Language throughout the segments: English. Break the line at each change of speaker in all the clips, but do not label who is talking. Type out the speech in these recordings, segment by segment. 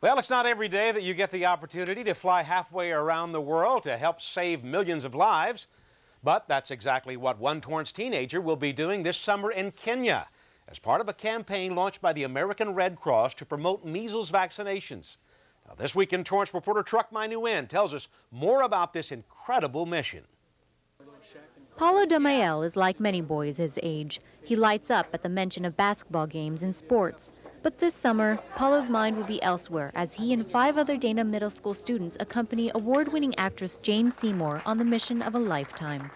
Well, it's not every day that you get the opportunity to fly halfway around the world to help save millions of lives. But that's exactly what one Torrance teenager will be doing this summer in Kenya as part of a campaign launched by the American Red Cross to promote measles vaccinations. Now, this week in Torrance, reporter Truck My New End tells us more about this incredible mission.
Paulo Damael is like many boys his age. He lights up at the mention of basketball games and sports. But this summer, Paulo's mind will be elsewhere as he and 5 other Dana Middle School students accompany award-winning actress Jane Seymour on the mission of a lifetime.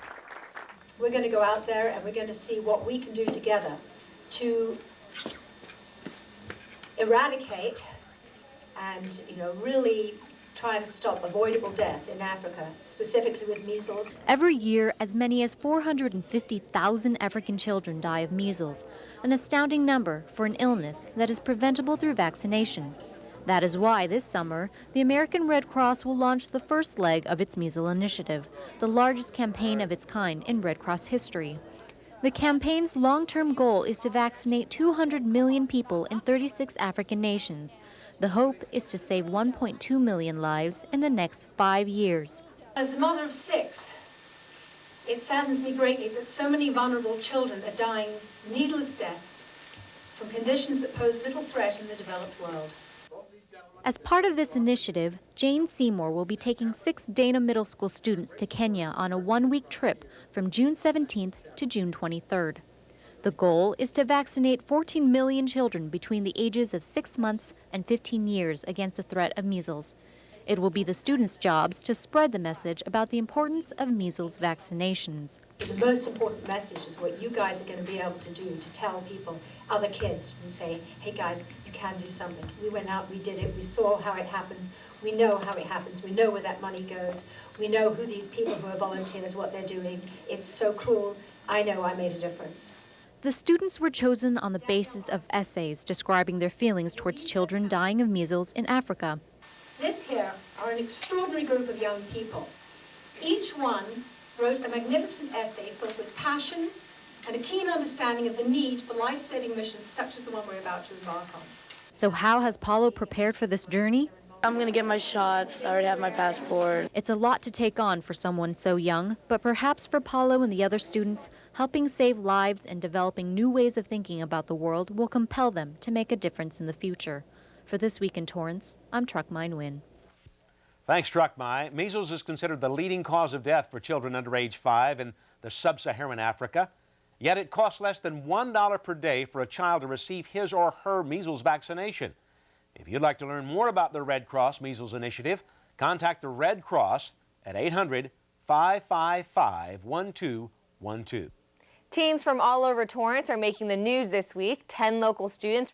We're going to go out there and we're going to see what we can do together to eradicate and, really try to stop avoidable death in Africa, specifically with measles.
Every year, as many as 450,000 African children die of measles, an astounding number for an illness that is preventable through vaccination. That is why this summer, the American Red Cross will launch the first leg of its measles initiative, the largest campaign of its kind in Red Cross history. The campaign's long-term goal is to vaccinate 200 million people in 36 African nations. The hope is to save 1.2 million lives in the next 5 years.
As a mother of 6, it saddens me greatly that so many vulnerable children are dying needless deaths from conditions that pose little threat in the developed world.
As part of this initiative, Jane Seymour will be taking 6 Dana Middle School students to Kenya on a 1-week trip from June 17th to June 23rd. The goal is to vaccinate 14 million children between the ages of 6 months and 15 years against the threat of measles. It will be the students' jobs to spread the message about the importance of measles vaccinations.
The most important message is what you guys are going to be able to do to tell people, other kids, and say, hey guys, you can do something. We went out, we did it, we saw how it happens, we know how it happens, we know where that money goes, we know who these people who are volunteers, what they're doing. It's so cool. I know I made a difference.
The students were chosen on the basis of essays describing their feelings towards children dying of measles in Africa.
This here are an extraordinary group of young people. Each one wrote a magnificent essay filled with passion and a keen understanding of the need for life-saving missions such as the one we're about to embark on.
So how has Paulo prepared for this journey?
I'm going to get my shots. I already have my passport.
It's a lot to take on for someone so young, but perhaps for Paulo and the other students, helping save lives and developing new ways of thinking about the world will compel them to make a difference in the future. For This Week in Torrance, I'm Truck My New End.
Thanks, Truck My. Measles is considered the leading cause of death for children under age 5 in the sub-Saharan Africa. Yet it costs less than $1 per day for a child to receive his or her measles vaccination. If you'd like to learn more about the Red Cross Measles Initiative, contact the Red Cross at 800-555-1212.
Teens from all over Torrance are making the news this week. 10 local students